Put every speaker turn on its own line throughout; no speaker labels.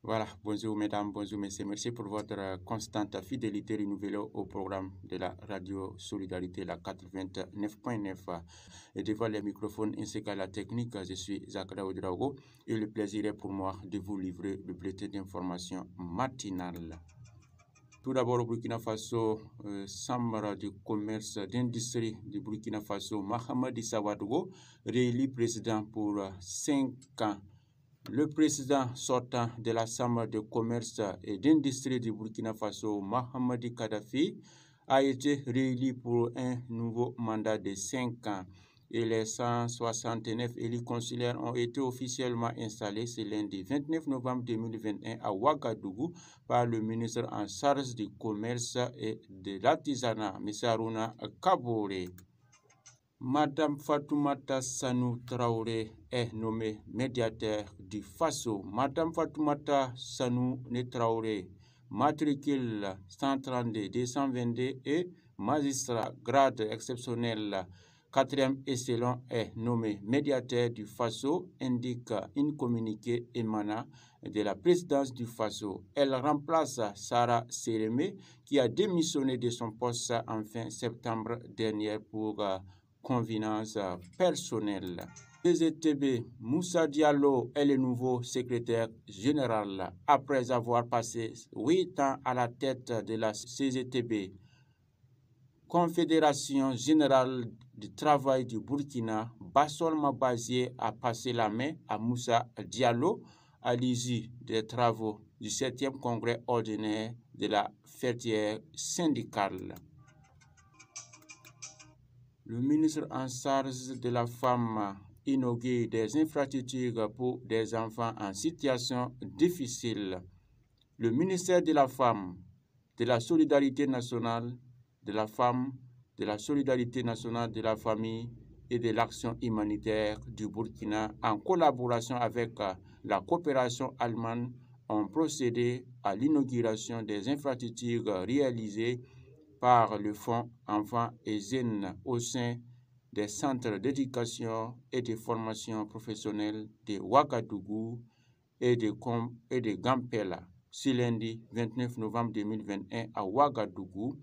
Voilà, bonjour mesdames, bonjour messieurs. Merci pour votre constante fidélité renouvelée au programme de la radio Solidarité, la 89.9. Et devant les microphones ainsi qu'à la technique, je suis Zakra Oudraogo et le plaisir est pour moi de vous livrer le bulletin d'information matinale. Tout d'abord, au Burkina Faso, Chambre de commerce d'industrie du Burkina Faso, Mahamadou Issa Ouagadougou, réélu président pour 5 ans. Le président sortant de la Chambre de commerce et d'industrie du Burkina Faso, Mahamadou Kadhafi, a été réélu pour un nouveau mandat de 5 ans. Et les 169 élus consulaires ont été officiellement installés ce lundi 29 novembre 2021 à Ouagadougou par le ministre en charge du commerce et de l'artisanat, M. Harouna Kaboré. Madame Fatoumata Sanou Traoré est nommée médiateur du Faso. Madame Fatoumata Sanou Traoré, matricule 132 222 et magistrat grade exceptionnel 4e échelon est nommé médiateur du Faso, indique une communiqué émanant de la présidence du Faso. Elle remplace Sarah Sérémé qui a démissionné de son poste en fin septembre dernier pour convenance personnelle. CGTB, Moussa Diallo est le nouveau secrétaire général après avoir passé 8 ans à la tête de la CGTB. Confédération générale du travail du Burkina, Bassol Mabazié a passé la main à Moussa Diallo à l'issue des travaux du 7e congrès ordinaire de la fêtière syndicale. Le ministre en charge de la femme inaugure des infrastructures pour des enfants en situation difficile. Le ministère de la Femme, de la Solidarité nationale, de la femme, de la Solidarité nationale, de la famille et de l'action humanitaire du Burkina, en collaboration avec la coopération allemande, ont procédé à l'inauguration des infrastructures réalisées par le Fonds Enfants et Jeunes au sein des centres d'éducation et de formation professionnelle de Ouagadougou et de Gampela, ce lundi 29 novembre 2021 à Ouagadougou.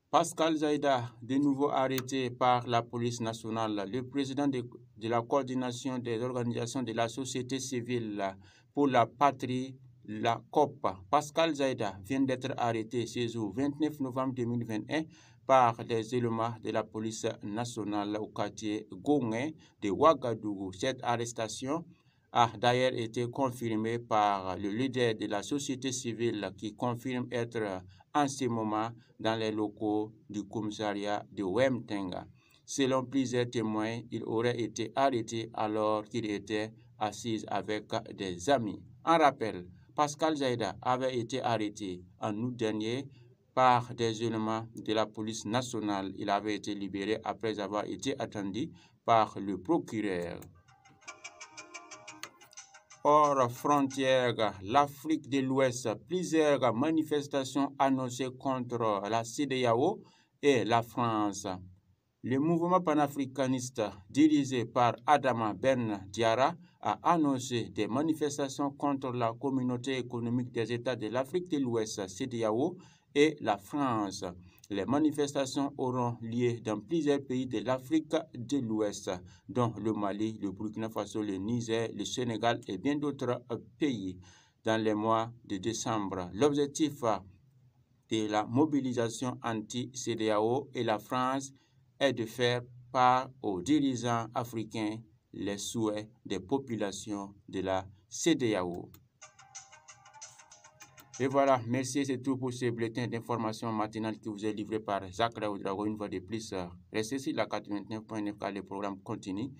Pascal Zaïda, de nouveau arrêté par la police nationale, le président de la coordination des organisations de la société civile pour la patrie, la COP, Pascal Zaïda, vient d'être arrêté ce jour 29 novembre 2021 par les éléments de la police nationale au quartier Gongé de Ouagadougou. Cette arrestation a d'ailleurs été confirmée par le leader de la société civile qui confirme être en ce moment dans les locaux du commissariat de Wemtenga. Selon plusieurs témoins, il aurait été arrêté alors qu'il était assis avec des amis. En rappel, Pascal Zaïda avait été arrêté en août dernier par des éléments de la police nationale. Il avait été libéré après avoir été attendu par le procureur. Hors frontières, l'Afrique de l'Ouest, plusieurs manifestations annoncées contre la CEDEAO et la France. Le mouvement panafricaniste dirigé par Adama Ben Diarra a annoncé des manifestations contre la communauté économique des États de l'Afrique de l'Ouest, CEDEAO, et la France. Les manifestations auront lieu dans plusieurs pays de l'Afrique de l'Ouest, dont le Mali, le Burkina Faso, le Niger, le Sénégal et bien d'autres pays dans les mois de décembre. L'objectif de la mobilisation anti-CEDEAO et la France est de faire part aux dirigeants africains les souhaits des populations de la CEDEAO. Et voilà, merci, c'est tout pour ce bulletin d'information matinale qui vous est livré par Zakra Oudraogo. Une fois de plus, restez sur la 89.9 car le programme continue.